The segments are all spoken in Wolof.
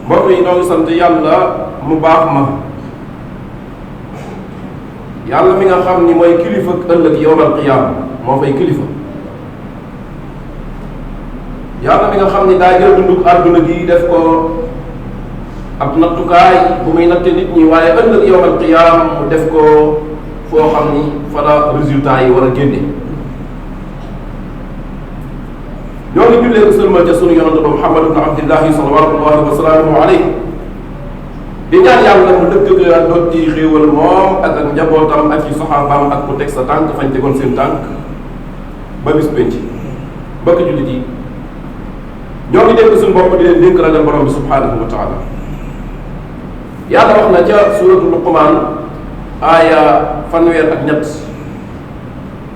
mbokk yi noo ngi sant yàlla mu baax ma yàlla mi nga xam ni mooy kilifa ëllëg yawmal qiyaama moo fay kilifa yàlla mi nga xam ni daa jël dundug àdduna gi def ko ab nattukaay bu muy natte nit ñi waaye ëllëg yawmal qiyaama mu def ko foo xam ni fa la résultat yi war a génne ñoo ngi jullee ko sëlmal ca sunu yonante ba Muhammad ibn Abdillahi salawatullahi wa salaamuhu alayhi di ñaan yàlla mu dëkk ak dotti xéewal moom ak njabootam ak ci saxaabaam ak ku teg sa tànk fañ tegoon seen tànk ba bis penc mbokk jullit yi ñoo ngi dénk suñu bopp di leen dénk ragal borom bi subhanahu wa taala yàlla wax na ca suratu Luqmaan aaya fanweer ak ñett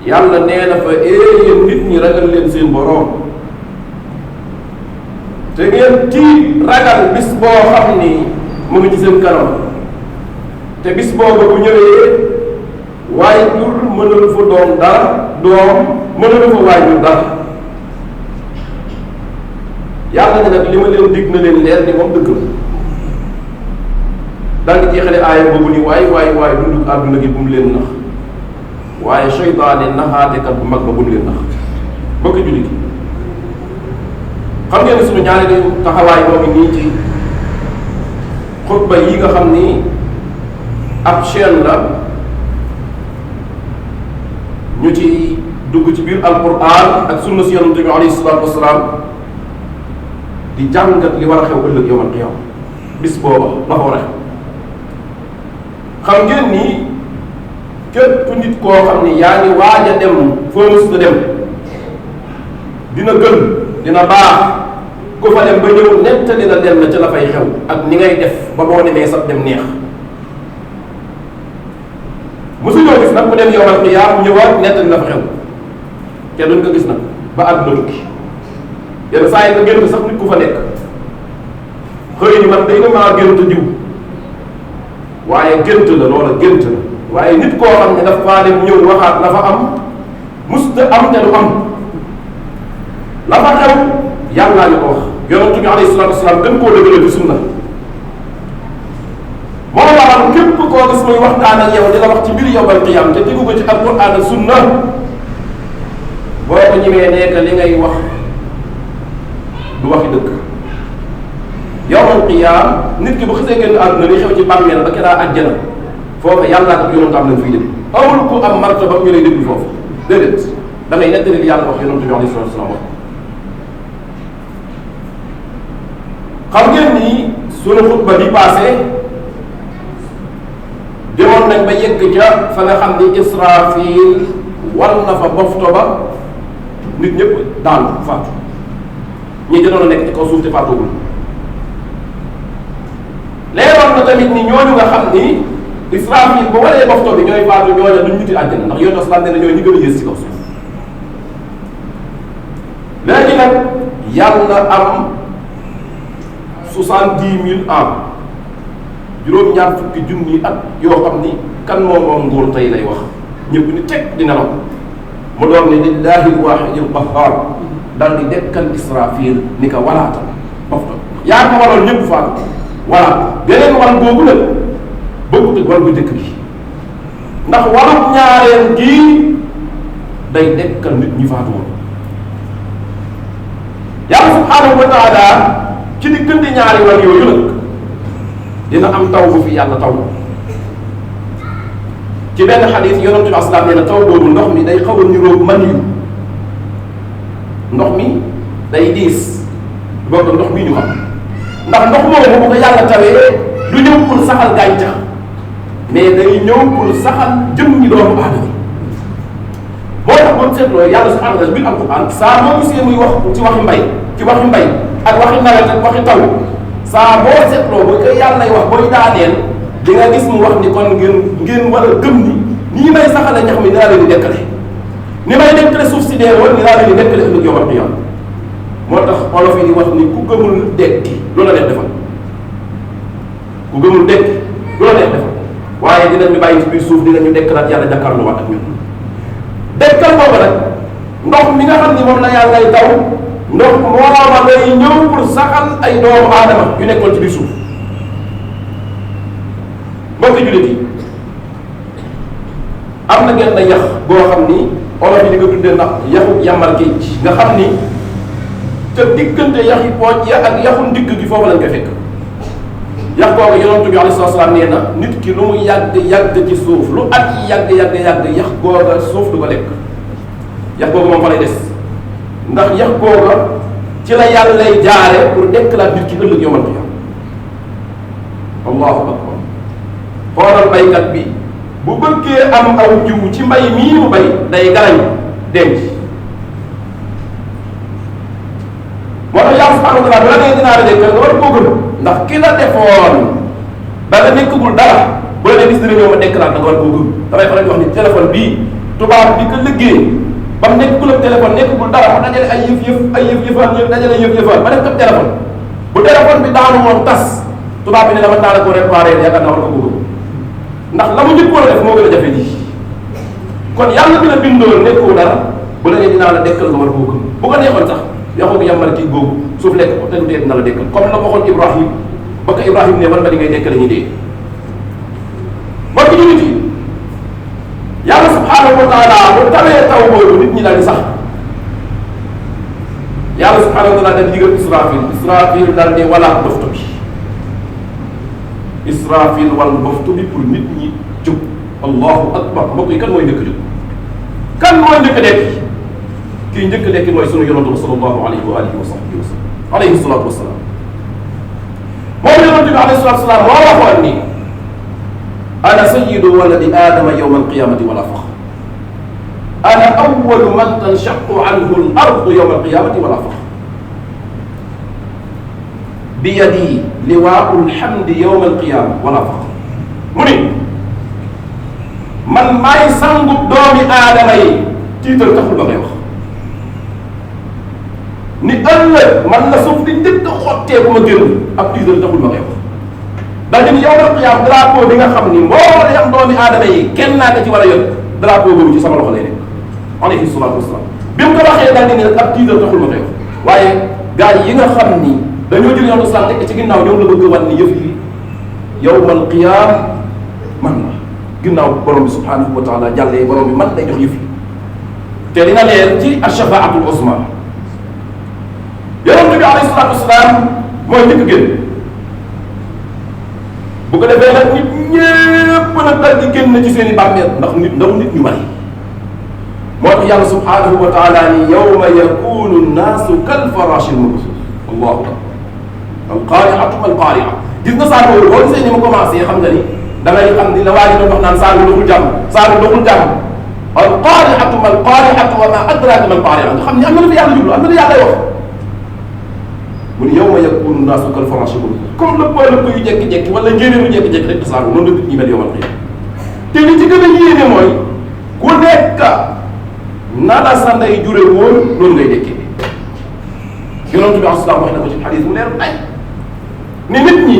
yàlla nee na fa yéen nit ñi ragal leen seen borom te ngeen tiit ragal bis boo xam ni mu ngi ci seen kanam te bis boobu bu ñëwee waaye jur mënalu fa doom dara doom mënalu fa waajur dara yàlla ne nag li ma leen dig na leen leer ni moom dëgg la daal di jeexale aaya boobu ni waaye dundu àdduna gi bu mu leen nax waaye seytaane naxaatekat bu mag ba bu mu leen nax bokk jullit gi xam ngeen ne suñu ñaari taxawaay moo ngi nii ci xutba yi nga xam ni ab chaîne la ñu ci dugg ci biir alquran ak sunna si yonent bi alayhi salaatu wasalaam di jàngat li war a xew ëllëg yawmal qiyaama bis booba la fa war a xew xam ngeen ni képp nit koo xam ni yaa ngi waaj a dem foo mës a dem dina gën dina baax ku fa dem ba ñëw nettali la dem na ca la fay xew ak ni ngay def ba boo demee sax dem neex mosuñoo gis nag mu dem yawmal qiyaama ñëwaat nettali la fa xew te duñ ko gis nag ba àdduna tukki yenn saa yi nga gént sax nit ku fa nekk xëy ni man day na maa gént diw waaye gént la loola gént la waaye nit koo xam ne daf faa dem ñëw waxaat la fa am musta am te du am la fa xew yàllaa ñu ko wax yonent bi alayhi salaatu wasalaam gën koo dëgëral ci sunna moo waral képp koo gis muy waxtaan ak yow di la wax ci mbir yawmal qiyaama te tegu ko ci alquran ak sunna boo ko ñëwee nekk li ngay wax du waxi dëgg yawmal qiyaama nit ki bu xasee génn àdduna li xew ci bàmmeel ba keraa àjjana foofu yàllaa ak yonentam lañ fiy dégg amul ku am martaba ñu lay déglu foofu déedéet da ngay nettali li yàlla wax yonent bi alayhi salaatu wasalaam wax xam ngeen ni sunu xutba bi passé demoon nañ ba yegg ca fa nga xam ni Israfil wal na fa bofto ba nit ñëpp daanu faatu ñi jotoon a nekk ci kaw suuf te faatuwul leeroon na tamit ni ñooñu nga xam ni Israfil bu walee bofto bi ñooy faatu ñooña duñ niti àjjana ndax yoonu islam ne na ñooy ñi gën a yées ci kaw suuf léegi nag yàlla am 70,000 ans juróom-ñaar fukki junni at yoo xam ni kan moom nguur tey lay wax ñëpp ni teg di nelaw mu doon ni lillahi l-waahidil qahhaar dal di dekkal Israfil ni ko walaatal bofto yaa ko waloon ñëpp faatu voilà beneen wal googu la bokkut ak wal bu njëkk bi ndax walub ñaareel gii day dekkal nit ñi faatu woon yàlla subhaanahu wa taala ci diggante ñaari wal yooyu nag dina am taw bu fi yàlla taw ci benn xadis yonent bi asalaam nee na taw boobu ndox mi day xaw a niroog man yu ndox mi day diis bokk ndox bii ñu xam ndax ndox moomu bu ko yàlla tawee du ñëw pour saxal gàncax mais day ñëw pour saxal jëm ñi doomu aadama boo tax boo seetloo yàlla subhaanahu wa taala bi alquran saa moo gisee muy wax ci waxi mbay ak waxi nawet ak waxi taw saa boo seetloo ba koy yàlla lay wax booy daaneel di nga gis mu wax ni kon ngeen war a gëm ni nii may saxale ñax mi dinaa leen di dekkale ni may dekkale suuf si dee woon dinaa leen di dekkale ëllëg yawmal qiyaama moo tax olof yi di wax ni ku gëmul dekki lu la def defal ku gëmul dekki lu la def defal waaye dinañu bàyyi ci biir suuf dinañu dekkalaat yàlla jàkkaarloo waat ak ñun dekkal boobu nag ndox mi nga xam ni moom la yàlla lay taw ndox mooma day ñëw pour saxal ay doomu aadama yu nekkoon ci biir suuf. mbokki jullit yi am na genn yax boo xam ni olof yi di ko tuddee ndax yaxu yàmbar géej nga xam ni te diggante yaxi pooj ya ak yaxu ndigg gi foofu lañ koy fekk. yax googu yonent bi alayhi salaam nee na nit ki lu mu yàgg ci suuf lu at yi yàgg yax googa suuf du ko lekk. yax googa moom fa lay des ndax yax googa ci la yàlla lay jaare pour dekkalaat nit ki ëllëg yawmal qiyaama. allahu akbar. xoolal baykat bi bu bëggee am aw jiwu ci mbay mii mu bay day garañ denc. moo tax yàlla subhanahu wa taala bu la nee dinaa la dekkal nga war koo gëm ndax ki la defoon ba nga nekkagul dara bu la nee bis dina ñëw ma dekkalaat nga war koo gëm. damay faral di wax ni téléphone bii tubaab bi ko liggéey ba mu nekkagul ak téléphone nekkagul dara mu dajale ay yëf-yëfaan dajale yëf-yëfaan ba def ko téléphone bu téléphone bi daanu woon tas tubaab bi ne dama taala ko réparé yaakaar naa war ko gëm ndax la mu njëkkoon a def moo gën a jafe lii. kon yàlla bi la bindoon nekkoo dara bu la nee dinaa la dekkal nga war koo gëm bu ko neexoon sax yaxoo ko yàmmal kii googu suuf lekk ko te du dee dina la dekkal comme la waxoon Ibrahim ba ko Ibrahim ne man ma di ngay dekkal ñu dee. mbokk yi nit yi yàlla subhanahu wa taala bu tawee taw boobu nit ñi daal di sax yàlla subhanahu wa taala daal di digal Israfil daal di walaat boftu bi Israfil wal boftu bi pour nit ñi jóg. allahu akbar. mbokk yi kan mooy njëkk jóg kan mooy njëkk dekk kii njëkk dekk mooy sunu yonent bi sallallahu alayhi wa alihi wa sahbihi wa sallam alayhi salatu wasalaam. moom yonent bi alayhi salatu wasalaam moo waxoon ni ana sayyidu waladi aadama yawma alqiyamati wala faxr ana awwalu man tanshaqqu anhu al ardu yawma alqiyamati wala faxr biyadi liwaa'u alhamdi yawma alqiyama wala faxr. mu ni man maay sangu doomi aadama yi tiital taxul ba ngay wax ni ëllëg man la suuf di njëkk a xottee bu ma génn ak tiital taxul ba ngay wax. dañu ni yawmal qiyaama drapeau bi nga xam ni mboolem doomi aadama yi kenn naa ko ci war a yor drapeau boobu ci sama loxo lay nekk alayhi salaatu wasalaam. bi mu ko waxee daal di ne ak tiital taxul ma koy wax waaye gars yi nga xam ni dañoo jël yoonu islam tekk ci ginnaaw ñoom la bëgg a wan ni yëf yi yawmal qiyaama man la ginnaaw borom bi subhanahu wa taala jàllee borom bi man lay jox yëf yi te dina leer ci ashafaatul uzma. yonent bi alayhi salaatu wasalaam mooy njëkk génn bu ko defee nag nit ñépp nag dal di génn ci seen i bàmmeel ndax nit ñu bari. moo tax yàlla subhanahu wa taala ni yawma yakunu nnaasu kal faraashil mabsuus. allahu akbar. alqaari'atu mal qaari'a. gis nga saa boobu boo gisee ni mu commencé xam nga ni da ngay xam ni la waa ji doon wax naan saa yu doxul jàmm saa yu doxul jàmm. alqaari'atu mal qaari'atu wa maa adraaka mal qaari'a nga xam ni am na lu fi yàlla jublu am na lu yàlla wax. mu ne yawma yakunu nnaasu kal faraashil mabsuus comme lëpp yu jékki-jékki wala njéeréer yu jékki-jékki rek tasaaru noonu la nit ñi mel yawmal qiyaama. te li ci gën a yéene mooy ku nekk na la sa ndey jure woon noonu ngay dekkee. yonent bi alayhi salaam wax na ko ci xadiis mu leer ay ni nit ñi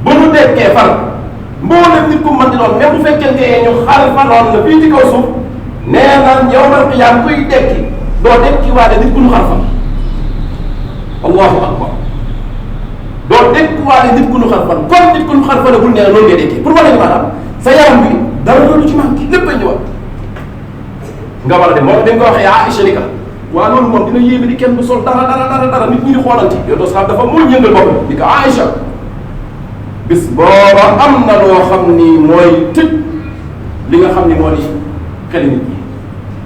ba mu dekkee far mboolem nit ku mën di doon même bu fekkente ne ñu xarfaloon la fii ci kaw suuf nee na yawmal qiyaama kuy dekki doo dekki waale nit ku ñu xarfal. allahu akbar. doo dekki waale nit ku ñu xarfal kon nit ku ñu xarfalagul nee na noonu ngay dekkee pour wane ni maanaam sa yaram bi dara loolu ci manqué lépp a ñëwaat. nga war a dem moo tax dañ ko waxee Aïcha ni ka waaw loolu moom dina yéeme di kenn du sol dara nit ñi di xoolante yow doo xam dafa muy yëngal boppam ni ka Aïcha bis booba am na loo xam ni mooy tëj li nga xam ni moo di xel nit ñi.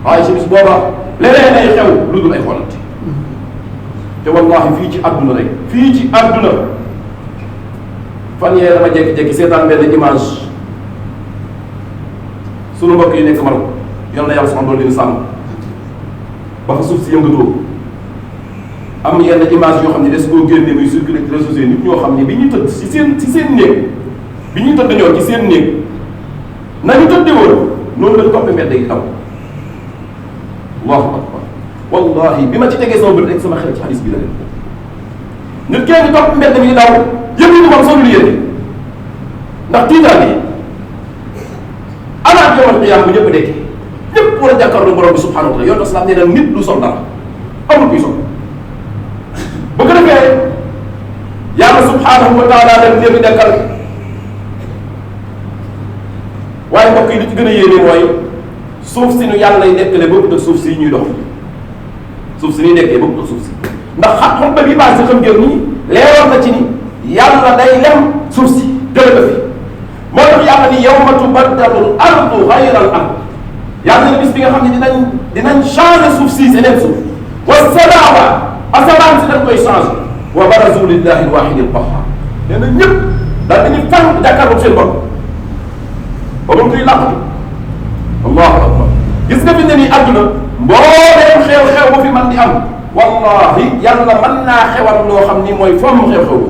Aïcha bis booba leneen ay xew lu dul ay xoolante te wallahi fii ci àdduna rek fii ci àdduna fan yee dama jékki-jékki seetaan benn image sunu mbokk yi nekk Maroc yal na yàlla sama doon leen sàmm ba fa suuf si yëngatoo am yenn image yoo xam ne des koo génne muy circulé ci réseaux sociaux nit ñoo xam ne bi ñuy tëdd ci seen néeg bi ñuy tëdd ñoo ci seen néeg nañu tëddee woon noonu lañ toppee mbedd yi daw. allahu akbar. wallahi bi ma ci tegee sama bët rek sama xel ci hadis bi la leen nit kenn topp mbedd mi daw yëpp ñu moom solul yéene ndax tiitaange alaat yawmal qiyaama bu ñëpp dekki ñëpp war a jàkkaarloo borom bi subhanahu wa taala yoon islam nee na nit du sol dara amul kuy sonn bu ko defee yàlla subhanahu wa taala dem léegi dekkal waaye mbokk yi li ci gën a yéeme mooy suuf si nu yàlla lay dekkale bokkut ak suuf si ñuy dox suuf si ñuy dekkee bokkut ak suuf si ndax xam ba bi baax si xam ngeen nii leeroon na ci ni yàlla day lem suuf si jële ko fi moo tax yàlla ni yawma tubaddalu al ardu ghayra al ard yàlla ne bis bi nga xam ne dinañ changer suuf si seneen suuf wa samaawa asamaan si dañ koy changer wa barazu lillahi al wahid al qahhar nee na ñëpp daal dañuy fan jàkkaarloog seen bopp ba mun koy làqatu allahu akbar gis nga fi ne nii àdduna mbooleem xew-xew bu fi man di am wallahi yàlla mën naa xewal loo xam ni mooy fomm xew-xew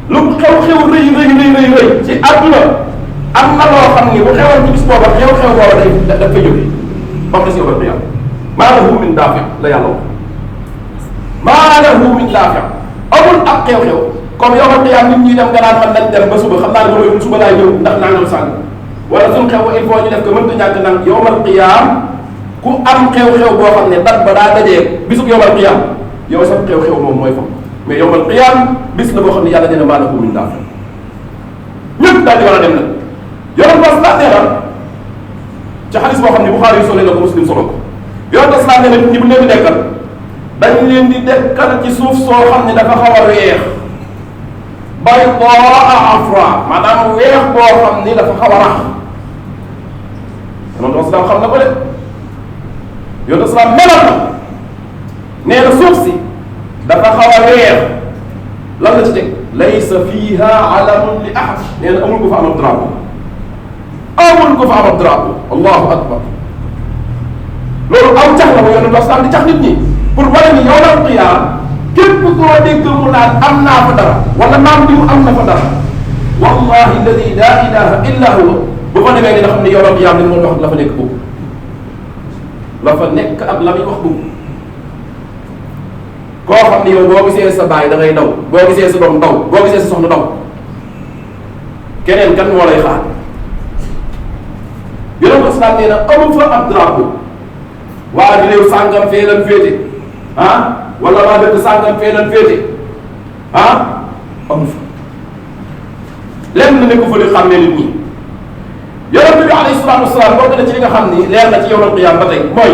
lu xew-xew rëy ci àdduna am na loo xam ni bu xewoon ci bis booba xew-xew booba daf fay jóge ba mu des yow ba yàlla maa lahu min daafi la yàlla wax maa lahu min daafi amul ak xew-xew comme yow ba xiyaam nit ñi dem nga naan man nañ dem ba suba xam naa ne mooy suba laay ñëw ndax nangam sànni wala suñ xew il faut ñu def ko mënta ñàkk nang yowmal qiyaam ku am xew-xew boo xam ne dat ba daa dajee bisub yowmal qiyaam yow sax xew-xew moom mooy fa mais yowmal qiyaam bis la boo xam ne yàlla dina maa lahu min daafi ñëpp daal di war a dem nag yoon bas laa nee na ci xadis boo xam ne Buxaari yi solo na ko Muslim solo ko yoon bas laa nee na nit ñi bu leen di dekkal dañ leen di dekkal ci suuf soo xam ne dafa xaw a weex baydaa afra maanaam weex boo xam ni dafa xaw a rax yonent islam xam na ko de yonent islam melal na nee na suuf si dafa xaw a weex lan la ci teg laysa fiha alamun li ahad nee na amul ko fa am ab drapeau amul ko fa am ab drapeau allahu akbar loolu aw cax la ko yonent islam di cax nit ñi pour wane ni yawmal qiyaam képp koo dégg mu naan am naa fa dara wala maam bi mu am na fa dara wallahi alladi la ilaha illa huwa bu fa demee ni nga xam ne yowmal qiyaam li mu wax la fa nekk boobu la fa nekk ak la muy wax boobu koo xam ne yow boo gisee sa baay da ngay daw boo gisee sa doom daw boo gisee sa soxna daw keneen kan moo lay xaar yonent ko islam nee na amul fa ab drapeau waa di réew sàngam fee lan féete ah wala waa dëkk sàngam fee lan féete ah amul fa lenn ne ko fa di xam ne nit ñi yonent bi alayhi salaatu wasalaam bokk na ci li nga xam ni leer na ci yawmal qiyaam ba tey mooy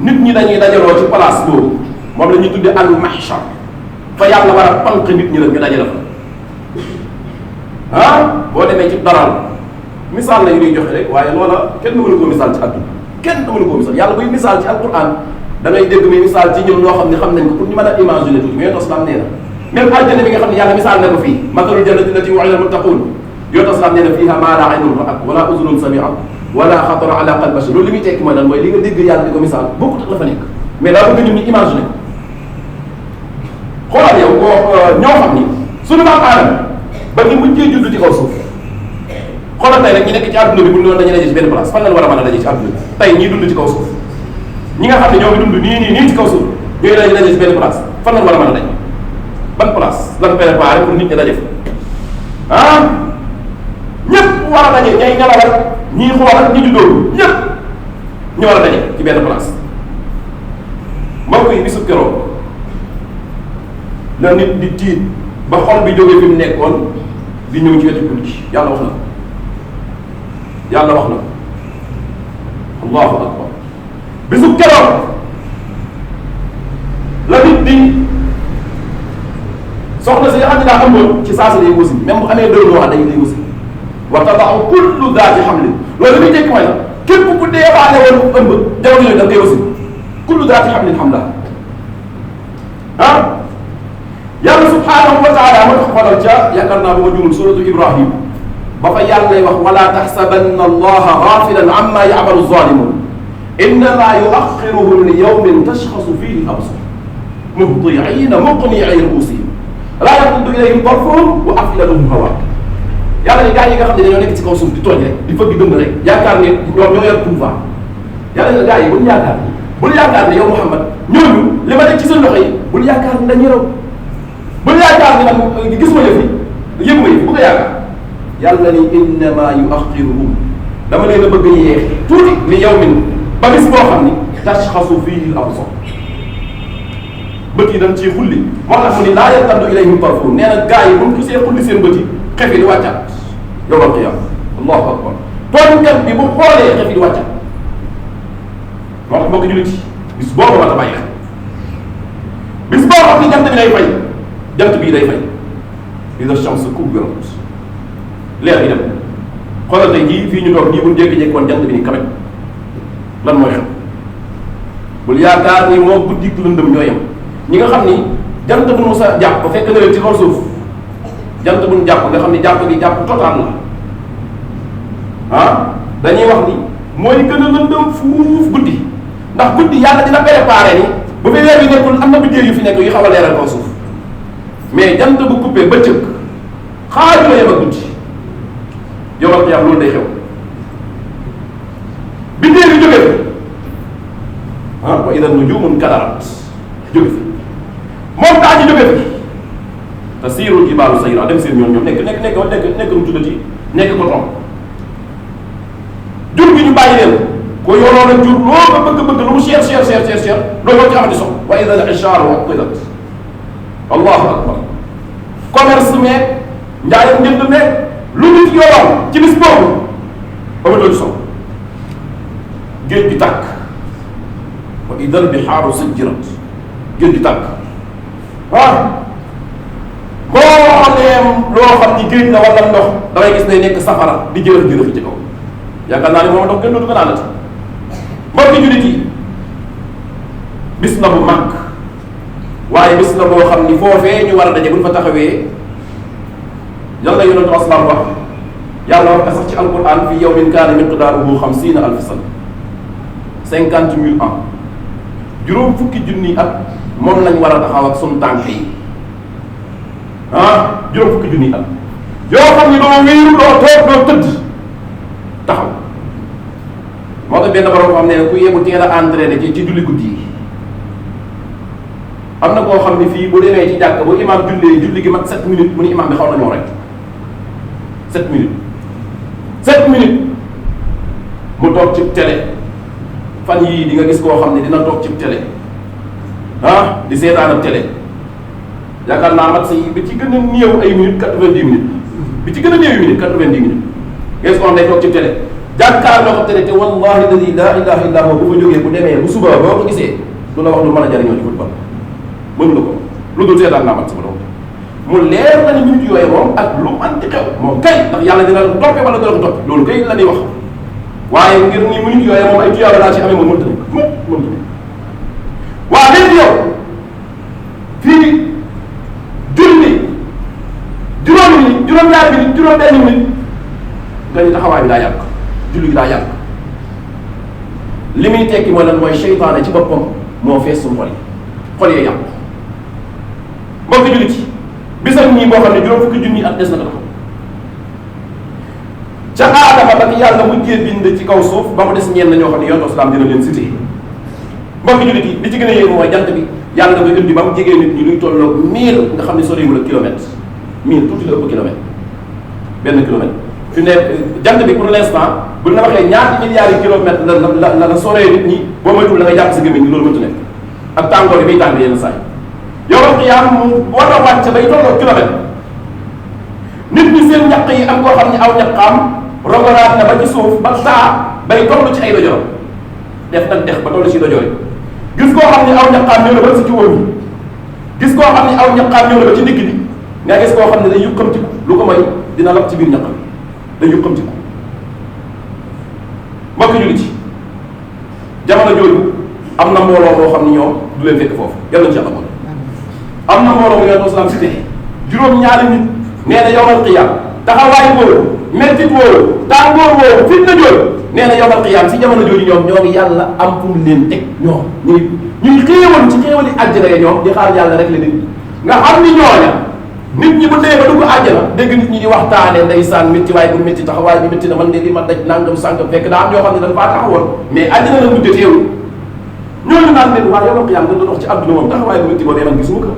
nit ñi dañuy dajaloo ci place boobu moom la ñuy tuddee al mahshar fa yàlla war a panq nit ñi la ñu dajale fa ah boo demee ci daral misaal la yu ñuy joxe rek waaye loola kenn mënu ko misaal ci àdduna kenn mënu ko misaal yàlla buy misaal ci alquran da ngay dégg muy misaal ci ñun loo xam ne xam nañ ko pour ñu mën a imaginer tuuti mais Islam nee na même àjjana bi nga xam ne yàlla misaal na ko fii matalul jannati allati wu'ida al-muttaquun yow Islam nee na fiihaa maa laa aynun ra'at wala uzunun sami'at wala xatara ala qalbi bashar loolu li muy tekki mooy lan mooy li nga dégg yàlla di ko misaal bokkut ak la fa nekk mais daa bëgg ñun ñu imaginer ko xoolal yow ñoo xam ni suñu maam Aadama ba ñu mujjee judd ci kaw suuf xoolal tey rek ñi nekk ci àdduna bi bu ñu doon dañuy daje ci benn place fan lañ war a mën a daje ci àdduna bi tey ñii dund ci kaw suuf ñi nga xam ne ñoo ngi dund nii ci kaw suuf ñooy daje ci benn place fan lañ war a mën a daje ban place lan préparé pour nit ñi daje fa ah ñëpp war a daje ñay nelaw ak ñii xool ak ñi juddoo ñëpp ñu war a daje ci benn place mbokk yi bisu keroog la nit di tiit ba xol bi jógee fi mu nekkoon di ñëw ci wetu bunt gi yàlla wax na yàlla wax na allahu akbar bisu keroog la nit di soxna si nga xam ne daa ëmboon ci saa si day wasi même bu amee 2 mois dañuy day wasi wa tada'u kullu daati hamlin loolu li muy tekki mooy la képp ku deewaale woon ëmb jamono yooyu da nga koy wasi kullu daati hamlin hamla ah yàlla subhanahu wa taala moo tax xoolal ca yaakaar naa bu ma juumul suratu Ibrahim ba fa yàlla lay wax wala taxsabanna allaha gaafilan amma ya'malu zalimun innama yuaxiruhum li yawmin tashxasu fihi al-absar muhti'ina muqni'i ru'usihim la yartaddu ilayhim tarfuhum wa af'idatuhum hawa yàlla ne gars yi nga xam ne dañoo nekk ci kaw suuf di tooñ rek di fëgg dënd rek yaakaar ne ñoom ñoo yor pouvoir yàlla ne gars yi bul yaakaar ne yow Muhammad ñooñu li ma nekk ci seen loxo yi bul yaakaar ne dañuy raw bul yaakaar ne nag gis ma yëf yi yëg ma yëf bu ko yaakaar yàlla ni innama yuaxiruhum dama leen a bëgg a yéex tuuti li yawmin ba bis boo xam ni tashxasu fihi al absar bët yi dañ ciy xulli moo tax mu ni laa yartaddu ilayhim tarfuhum nee na gars yi bu ñu gisee xulli seen bët yi xef yi di wàccaat yawmal qiyaama allahu akbar tooñkat bi bu xoolee xef yi di wàccaat moo tax mbokk jullit yi bis boobu ma ta bàyyi xel bis boo xam ni jant bi day fay jant bii day fay ida shams kuwirat leer yi dem xoolal tey jii fii ñu toog nii bu ñu jékki-jékki woon jant bi ni kamaj lan mooy xam bul yaakaar ni moo guddi lëndëm ñoo yem ñi nga xam ni jant bu mu sa jàpp fekk na leen ci kaw suuf jant bu ñu jàpp nga xam ni jàpp gi jàpp total la ah dañuy wax ni mooy gën a lëndëm fuuf guddi ndax guddi yàlla dina préparé ni bu fi weer bi nekkul am na biddéew yu fi nekk yu xaw a leeral kaw suuf mais jant bu coupé bëccëg xaaju la yem ak guddi yow ak yàlla loolu day xew biddéew yi jóge fi ah wa ida nujumun kadarat jóge fi montagne yi jóge fi tasiirul jibaalu sayra dem seen ñoom nekk nu tuddati nekk coton jur gi ñu bàyyi leen ko yoroon ak jur loo ko bëgg-bëgg lu mu cher loolu ci amati soxla wa ida al ishaaru uqtilat allahu akbar commerce meeg njaayam njënd meeg lu nit yoroon ci bis boobu amatoo ci soxla géej gi tàkk wa ida al bihaaru sujjirat géej gi tàkk mbooleem loo xam ni géej la wala ndox damay gis ne nekk safara di jërëf ci kaw yaakaar naa ne moom ndox gën dootu ko naanati mbokki jullit yi bis la bu mag waaye bis la boo xam ni foofee ñu war a daje bu ñu fa taxawee yal na yonentu asalaam wax yàlla wax ka sax ci alquran fi yawmin kaana miqdaaruhu 50 alf sana 50 000 ans juróom fukki junni at moom lañ war a taxaw ak sunu tànk yi juróom fukki junni at yoo xam ni doo wéeru doo toog doo tëdd taxaw moo tax benn borom xam ne ku yebu teel a entraîné ci julli guddi yi am na koo xam ne fii bu demee ci jàkk bu imaam julli gi mat 7 minutes mu ni imaam bi xaw na ñoo rek 7 minutes 7 minutes mu toog ci télé fan yii di nga gis koo xam ne dina toog ci télé di seetaan ak télé yaakaar naa mat si bi ci gën a néew ay minutes 90 minutes bi ci gën a néew minutes 90 minutes gis ko xam day toog ci télé jàkkaarloo ko télé te wallahi alladi la ilaha illa huwa bu fa jógee bu demee bu suba boo ko gisee du la wax lu mën a jariñoo ci football mënu la ko lu dul seetaan naa mat sama doom mu leer na ni minute yooyu moom ak lu manti xew moom kay ndax yàlla dina la toppe wala dina la ko toppe loolu kay la ñuy wax waaye ngir ni minute yooyu moom ay tuyaaba laa ci amee moom mënta nekk mënta nekk waa léegi yow fii julli juróomi minute juróom-ñaari minute juróom-benn minute nga ni taxawaay bi daa yàgg julli gi daa yàgg li muy tekki mooy lan mooy seytaane ci boppam moo fees suñu xol yee yàqu mbokk jullit yi bisam ñii boo xam ne juróom fukki junni at des na ko taxaw ca aadama ba yàlla mujjee bind ci kaw suuf ba mu des ñenn ñoo xam ne yonent islam dina leen cité mbokk jullit yi li ci gën a yéen mooy jant bi yàlla da koy indi ba mu jegee nit ñi luy tolloog 1000 nga xam ne soriwul ak kilomètre 1000 tuuti la ëpp kilomètre benn kilomètre fi ne jant bi pour l'instant bu ñu la waxee ñaati milliards yi kilomètres la soree nit ñi boo moytuwul da nga jàpp si gémmiñ ñi loolu mënta nekk ak tàngoor yi bay tàng yenn saa yi yow wax yaa mu war a wàcc bay tolloo kilomètre nit ñi seen ñaq yi am koo xam ne aw ñaqaam rogoraat na ba ci suuf ba saa bay toll ci ay dojoor def nag dex ba toll ci dojoor yi gis koo xam ne aw ñaqaam ñëw na ba si ci wóom yi gis koo xam ne aw ñaqaam ñëw na ba ci ndigg bi nga gis koo xam ne day yuqamti ko lu ko may dina lab ci biir ñaq bi day yuqamti ko mbokk jullit ci jamono jooju am na mbooloo moo xam ne ñoom du leen fekk foofu yàlla na ci yàlla am na mbooloo mu yonent islam cité juróom-ñaari nit nee na yawmal qiyaam taxawaay boobu mettit woowu tàngoor woowu fitna jooju nee na yawmal qiyaam si jamono jooju ñoom yàlla am fu mu leen teg ñoom ñuy xéewal ci xéewali àjjana ya ñoom di xaar yàlla rek la nit ñi nga xam ni ñooña nit ñi bu dee ba dugg àjjana dégg nit ñi di waxtaane ndeysaan métti waaye bu métti taxawaay bi métti na man de li ma daj nangam sàngam fekk daa am ñoo xam ne dañ faa taxawoon mais àjjana la mujjee teewul ñooñu naan leen waa yawmal qiyaam nga doon wax ci àdduna moom taxawaay bu métti boobee man gisuma ko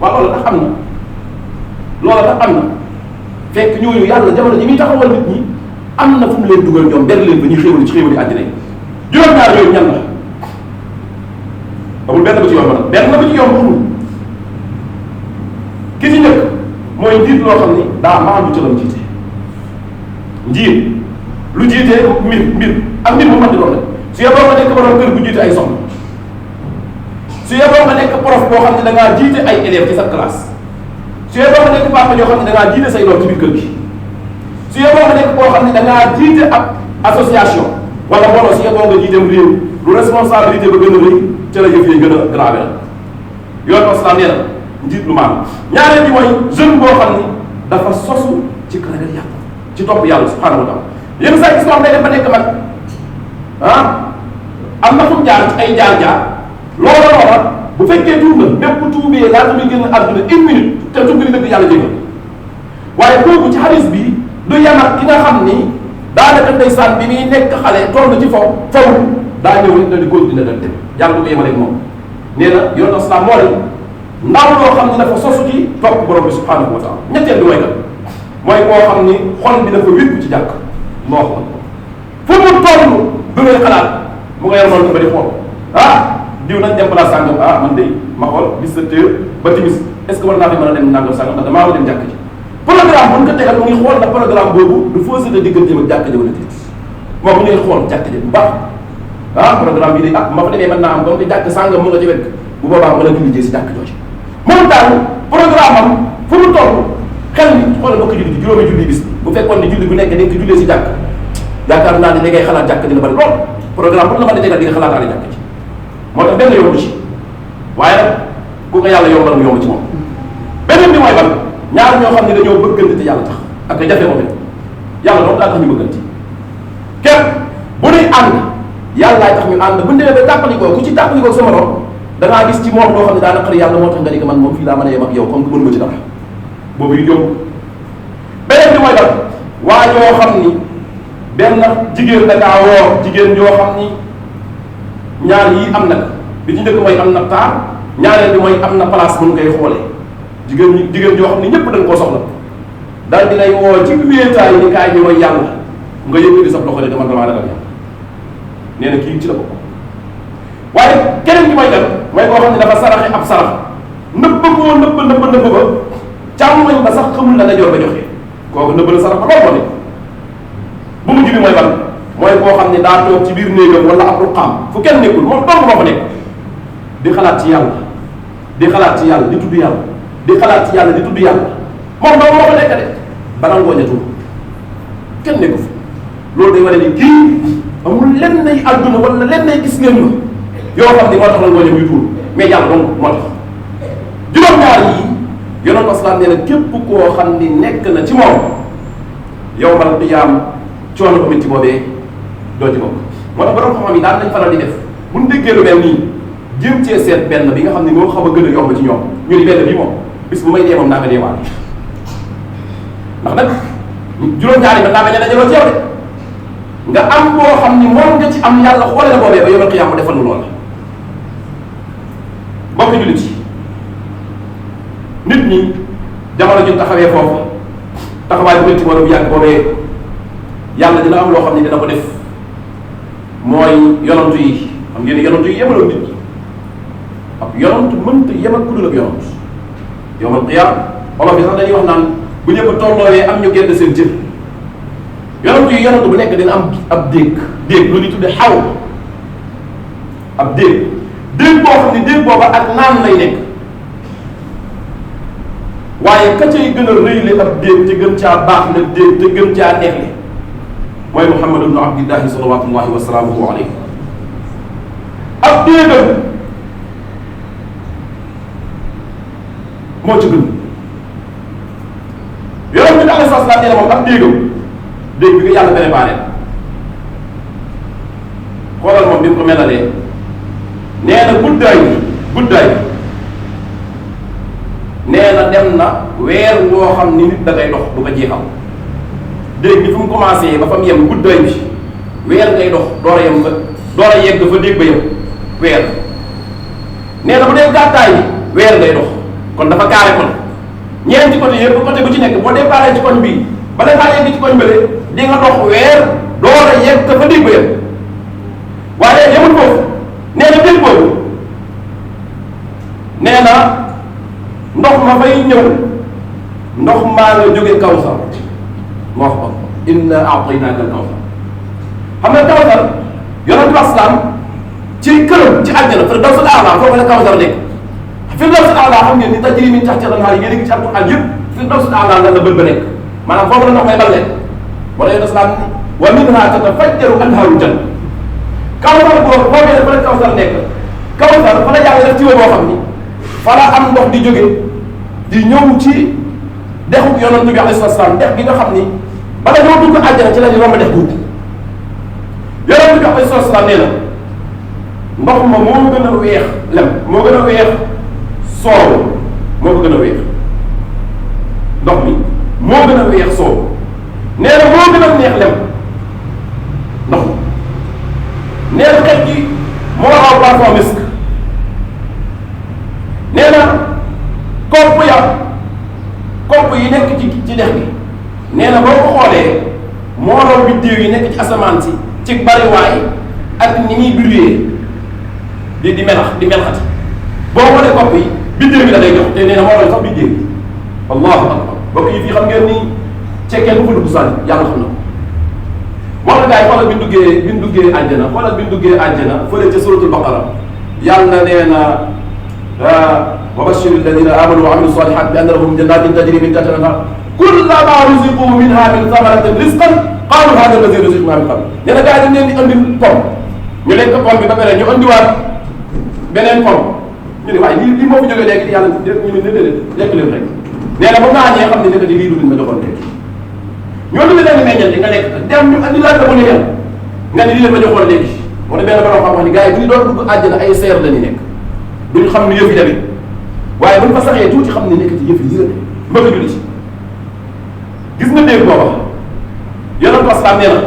waaw loolu tax am na loola tax am na fekk ñooñu yàlla jamono ji muy taxawal nit ñi am na fu mu leen dugal ñoom ber leen ba ñuy xéewal ci xéewali àddina yi juróom-ñaar yooyu ñan la amul benn bu ci yomb nag benn bu ci yomb amul ki ci njëkk mooy njiit loo xam ni daa maandu ci la mu jiite njiit lu jiitee mbir ak mbir mu mat di doon rek su yeboo nga nekk borom kër bu jiite ay soxna su yeboo nga nekk prof boo xam ne da ngaa jiite ay élèves ci sa classe su yeboo nga nekk papa yoo xam ne da ngaa jiite say doom ci biir kër gi su yeboo nga nekk boo xam ne da ngaa jiite ab association wala mbooloo su yeboo nga jiiteem réew lu responsabilité ba gën a rëy ca la yëf yi gën a grave la yoon islam nee na njiit lu maam ñaareel bi mooy jeune boo xam ni dafa sosu ci ragal yàlla ci topp yàlla subhanahu wa taala yenn saa gis day dem ba nekk mag am na fu mu jaar ci ay jaar-jaar loola bu fekkee tuub na même bu tuubee laata muy génn àdduna une minute te tuub bi dëgg yàlla jégal waaye kooku ci hadis bi du yem ak ki nga xam ni daanaka ndeysaan bi muy nekk xale toll na ci faw daa ñëw nit na di continuer da dem yàlla du ko yemaleeg moom nee na yoon islam moo leen ndaw loo xam ne dafa sosu ci topp borom bi subhanahu wa taala ñetteel bi mooy kat mooy koo xam ni xol bi dafa wékku ci jàkk moo xam fu mu toll bi ngay xalaat mu nga yor noonu ba di xool diw nañ dem place sàngam man de ma xool 17 heures ba timis est ce que war naa fi mën a dem nangam sàngam ndax damaa war a dem jàkk ji programme bu ñu ko tegal mu ngi xool na programme boobu du fausé de digganteem ak jàkk ji wala déet moom mu ngay xool jàkk ji bu baax programme bi de ma fa demee mën naa am comme que jàkk sàngam mu nga ci wet bu boobaa mën a julli jee si jàkk jooju moom daal programme am fu mu toll xel ni xoolal bokk julli di juróomi julli bis bu fekkoon ne julli bu nekk dañ ko jullee si jàkk yaakaar naa ne li ngay xalaat jàkk dina bëri lool programme bu la mën a tegal di nga xalaataale jàkk ji moo tax benn yomb ci waaye nag ku ko yàlla yombal mu yomb ci moom beneen bi mooy ban ñaar ñoo xam ne dañoo bëggante te yàlla tax ak jafe moom it yàlla doon daa tax ñu bëggante képp bu nuy ànd yàllaay tax ñu ànd bu ndemee ba tàqalikoo ku ci tàqalikoo sama morom dangaa gis ci moom loo xam ne daa naqari yàlla moo tax nga ni ko man moom fii laa mën a yem ak yow comme que mën nga ci dara boobu yu yomb beneen bi mooy ban waa ñoo xam ni benn jigéen da ngaa woor jigéen ñoo xam ni ñaar yii am na bi ci njëkk mooy am na taar ñaareel bi mooy am na place bu ñu koy xoolee jigéen joo xam ne ñëpp dañ koo soxla daal di lay woo ci wéetaay ni kaay bi mooy yàlla nga yëkkati sa loxo ne dama damaa ragal yàlla nee na kii ci la bokk waaye keneen bi mooy kan mooy koo xam ne dafa saraxe ab sarax nëbb ba càmmoñ ba sax xamul la dajoor ba joxe kooku nëbb la sarax ba lool ko ne bu mujj bi mooy ban mooy koo xam ne daa toog ci biir néegam wala ab ruqaam fu kenn nekkul moom dong moo fa nekk di xalaat ci yàlla di xalaat ci yàlla di tudd yàlla di xalaat ci yàlla di tudd yàlla moom dong moo fa nekk de bana ngooñatul kenn nekku fi loolu day wane ni kii amul lenn nay àdduna wala lenn nay gis ngeen ma yoo xam ne moo tax la ngooñam yu tuur mais yàlla dong moo tax juróom-ñaar yi yonent asalaam nee na képp koo xam ni nekk na ci moom yawmal qiyaam coono ko ci boobee doo ci bokk moo tax borom xam-xam yi daan nañ faral di def bu ñu déggee lu mel nii jéem cee seet benn bi nga xam ne moo xam a gën a yomb ci ñoom ñu ni benn bii moom bis bu may dee moom naa nga deewaat ndax nag juróom-ñaari ba naa nga dajaloo ci yow de nga am boo xam ni moom nga ci am yàlla xoole la boobee ba yawmal qiyaam mu defal lu lool bokk jullit yi nit ñi jamono ji taxawee foofu taxawaay bu métti wala bu yàgg boobee yàlla dina am loo xam ne dina ko def mooy yonantu yi xam ngeen ne yonantu yi yemaloon nit ñi ab yonantu mënta yem ak ku dul ak yonantu yawmal qiyaam olof yi sax dañuy wax naan bu ñëpp tolloowee am ñu gedd seen cër yonantu yi yonantu bu nekk dina am ab déeg lu ñuy tudde xaw ab déeg boo xam ne déeg booba ak naan lay nekk waaye ka cay gën a rëyle ab déeg te gën caa baax la déeg te gën caa neexle mooy Muhammad ibnu Abdillahi salawatullahi wa salaamuhu alayhi ab déegam moo ci gën yonent bi alayhi salaam nee na moom ab déegam déeg bi nga yàlla préparé xoolal moom bi mu ko melalee nee na guddaay nee na dem na weer woo xam ni nit da ngay dox du ko jeexal déeg bi fu mu commencé ba fa mu yem guddaay bi weer ngay dox door a yem fa door a yegg fa déeg ba yem weer nee na bu dee gàttaay bi weer ngay dox kon dafa carré kon ñeenti côté yëpp côté bu ci nekk boo déparé ci koñ bii bala ngaa yegg ci koñ bële di nga dox weer door a yegg fa déeg ba yem waaye yemul foofu nee na déeg boobu nee na ndox ma fay ñëw ndox maa nga jóge Kawsar moo wax ko inna a'taynaaka al-kawsar xam nga Kawsar yonent bi asalaam ci këram ci àjjana firdawsul a'laa foofu la Kawsar nekk firdawsul a'laa xam ngeen ni tajrii min tahtihaa al-anhaar yéen a ngi ci alquran yëpp firdawsul a'laa la bët ba nekk maanaam foofu la ndox may ballee wala yonent asalaam wa minhaa tatafajjaru anhaaru janna Kawsar boobu foofee dafa la Kawsar nekk Kawsar fa la yàlla def ci boo xam ni fa la am ndox di jóge di ñëw ci dexu yonent bi alayhi salaam dex gi nga xam ni bala ñoo dugg àjjana ci la ñu romb dex gudd yonent bi alayhi salaam nee na ndox ma moo gën a weex lem moo gën a weex soow moo ko gën a weex ndox mi moo gën a weex soow nee na moo gën a neex lem ndox nee na xet gi moo raw parfum misk nee na kopp yi nekk ci dex gi nee na boo ko xoolee moo raw biddéew yi nekk ci asamaan si ci bariwaay ak ni muy brûler di melxati boo xoolee kopp yi biddéew bi la day jox te nee na moo raw sax biddéew yi allahu akbar bokk yi fii xam ngeen ni cekkee bu fa dugg sànni yàlla xam na ko moo la gars yi xoolal bi ñu duggee àjjana xoolal bi ñu duggee àjjana fële ca suratul baqara yàlla nee na wa bashir alladina amanu wa amilu salihat bi anna lahum jannatin tajri min tahtiha al-anhar kullama ruziqu minha min thamaratin rizqan qalu hada alladhi ruziqna min qabl nee na gars yi dañ leen di andil pomme ñu lekk pomme bi ba pare ñu andiwaat beneen pomme ñu ne waaye lii moo fi jógee léegi yàlla ñu ne déedéet lekk leen rek nee na ba nga ñee xam ne nekk di lii du ma joxoon léegi ñooñu la leen meññal di nga lekk dem ñu andi laa ko ñëwee nga ne lii leen ma joxoon léegi moo ne benn borom xam wax ni gars yi bu ñu doon dugg àjjana ay seer la ñu nekk duñu xam ne yëf yi tamit waaye buñ fa saxee tuuti xam ne nekk ci yëf yi yëpp mbëgg a julli ci gis nga dégg booba yonent bi asalaam nee na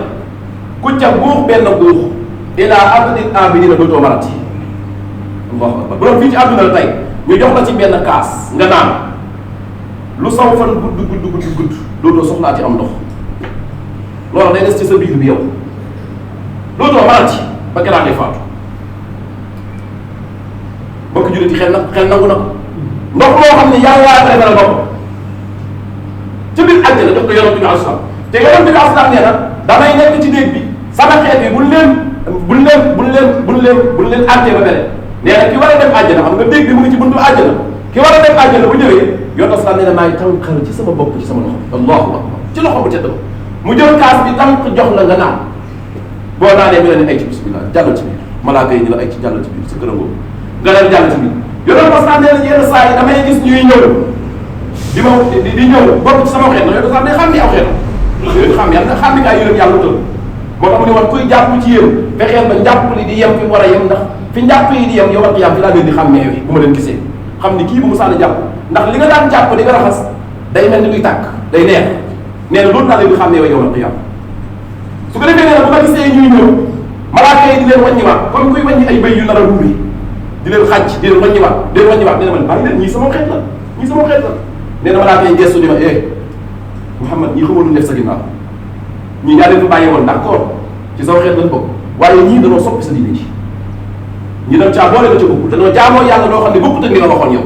ku ca guux benn guux ilaa abadil abidina dootoo marati allahu akbar bu doon fii ci àdduna la tey ñu jox la ci benn kaas nga naan lu saw fan gudd dootoo soxlaa ci am ndox loolu day des ci sa biir bi yow dootoo marati ba keraa ngay faatu bokk jullit yi xel nangu na ko ndox moo xam ne yàlla yaa préféré bopp ci biir àjjana jox ko yonent bi asalaam te yonent bi asalaam nee na damay nekk ci néeg bi sama xeet bi buñ leen àttee ba pare nee na ki war a dem àjjana xam nga néeg bi mu ngi ci buntu àjjana ki war a dem àjjana bu ñëwee yonent asalaam nee na maay tànqal ci sama bopp ci sama loxo allahu akbar ci loxo bu tedd ba mu jël kaas bi tànq jox la nga naan boo naanee ñu ne ay ci bismillah jàllal ci biir malaaka yi ñu la ay ci jàllal ci biir sa këram boobu nga dem jàll ci biir yonent asalaam nee na yenn saa yi damay gis ñuy ñëw di ñëw bokk ci sama xeet na yonent asalaam day xam ni aw xeet yooyu xam yàlla xam ni kaay yërëm yàlla tël moo tax mu ne woon kuy jàpp ci yéen fexeel ba njàpp li di yem fi mu war a yem ndax fi njàpp yi di yem yow ak yàlla fi laa leen di xàmmee wi bu ma leen gisee xam ni kii bu mu sànni jàpp ndax li nga daan jàpp di nga raxas day mel ni luy tàkk day neex nee na loolu laa leen di xàmmee wi yow ak yàlla su ko defee nee na bu ma gisee ñuy ñëw malaaka yi di leen wàññiwaat comme kuy wàññi ay bëy yu nar a ruuri di leen xàcc di leen wàññiwaat nee na man bàyyi leen ñii sama xeet la nee na malaaka yi gestu ni ma Muhammad ñii xamoon lu def sa ginnaaw ñii yaa leen fi bàyyi woon d'accord ci sama xeet lañ bokk waaye ñii dañoo soppi sa diine ji ñii dañ caa boole la ca bokkul dañoo jaamoo yàlla loo xam ne bokkut ak li nga waxoon yow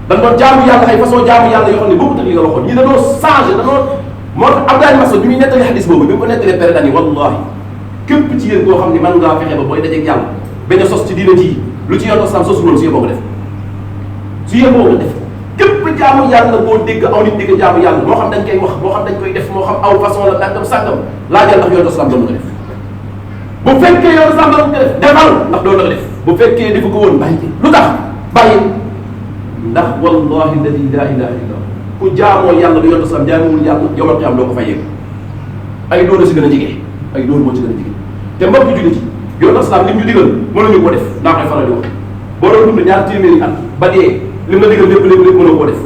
dañ doon jaamu yàlla ay façon jaamu yàlla yoo xam ne bokkut ak li nga waxoon ñii dañoo changé moo tax Abdoulaye Massa bi muy nettali xadis boobu bi mu ko nettalee pere dani wallahi képp ci yéen koo xam ne man ngaa fexe ba booy dajeeg yàlla bañ a sos ci diine ji lu ci yoon islam sosul woon su yeboo ko def su yeboo ko def képp jaamu yàlla boo dégg aw nit dégg jaamu yàlla moo xam dañ koy wax moo xam dañ koy def moo xam aw façon la nangam sàngam laajal ndax yoonu islam doon na ko def bu fekkee yoonu islam doon ko def defal ndax doon na ko def bu fekkee defu ko woon bàyyi lu tax bàyyi ndax wallahi alladi la ilaha illa ku jaamoo yàlla du yoonu islam jaamuwul yàlla yowmal qiyaam doo ko fayee ay doon si gën a jege ay doon moo ci gën a jege te mbokk jullit yi yoonu islam li ñu digal mënuñu ko def naa koy faral di wax boo doon dund ñaar téeméeri at ba dee li ma digal lépp mënoo koo def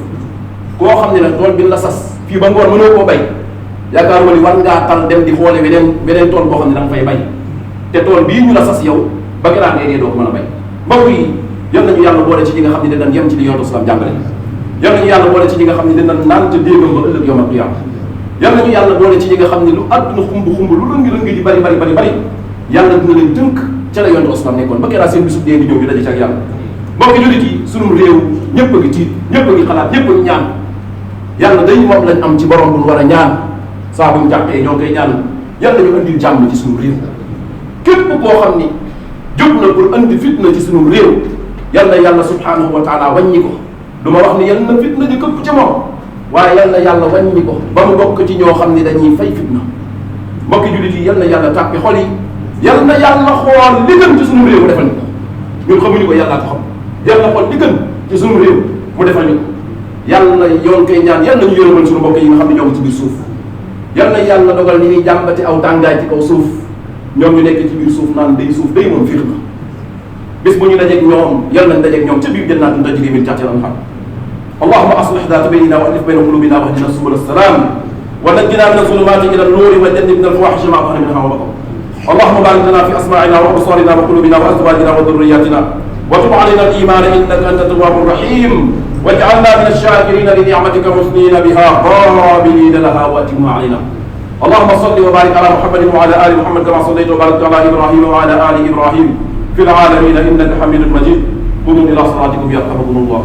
koo xam ne nag tool bi la sas fii ba ngoon mënoo koo bay yaakaar ma ni war ngaa tal dem di xoole beneen tool boo xam ne da nga fay bay te tool bii ñu la sas yow ba gannaaw ngay dee doo ko mën a bay mbokk yi yal nañu yàlla boole ci ñi nga xam ne dinañ yem ci li yoonu islam jàngale yal nañu yàlla boole ci ñi nga xam ne dinañ naan ca déegam ba ëllëg yawmal qiyaama yal nañu yàlla boole ci ñi nga xam ne lu àdduna xumb lu lëngi di bari yàlla dina leen tënk ca la yoonu islam nekkoon ba keraa seen bisub dee di ñëw ñu daje ci ak yàlla mbokki jullit yi sunu réew ñëpp a ngi tiit ñëpp a ngi xalaat ñëpp a ngi ñaan yàlla day moom lañ am ci borom bu ñu war a ñaan saa buñ jàppee ñoo koy ñaan yàlla ñu andil jàmm ci sunu réew képp koo xam ni jóg na pour andi fitna ci sunu réew yàlla yàlla subhanahu wa taala wàññi ko du ma wax ni yàlla na fitna di këpp ca moom waaye yàlla wàññi ko ba mu bokk ci ñoo xam ni dañuy fay fitna mbokki jullit yi yàlla tàppi xol yi yàlla xool li gën ci sunu réew mu defal ñu ko ñun xamuñu ko yàlla ko xam yàlla xool li gën ci sunu réew mu defal ñu ko yàlla yoon koy ñaan yàlla ñu yërëmal sunu mbokk yi nga xam ne ñoo ngi ci biir suuf yàlla dogal ni ñuy jàmbati aw tàngaay ci kaw suuf ñoom ñu nekk ci biir suuf naan day suuf day moom fiix na bés bu ñu dajeeg ñoom yàlla nañ dajeeg ñoom ca biir jannaatin tajri min tahtiha al-anhar allahumma aslih daata baynina wa alif bayna qulubina wahdina subula salam wa najjina min az-zulumati ila an-nuri wa jannibna al-fawahisha ma dhahara minha wa batan اللهم بارك لنا في اسماعنا وابصارنا وقلوبنا وازواجنا وذرياتنا وتب علينا الايمان انك انت التواب الرحيم واجعلنا من الشاكرين لنعمتك مثنين بها قابلين لها واتمها علينا اللهم صل وبارك على محمد وعلى ال محمد كما صليت وباركت على ابراهيم وعلى ال ابراهيم في العالمين انك حميد مجيد قوموا الى صلاتكم يرحمكم الله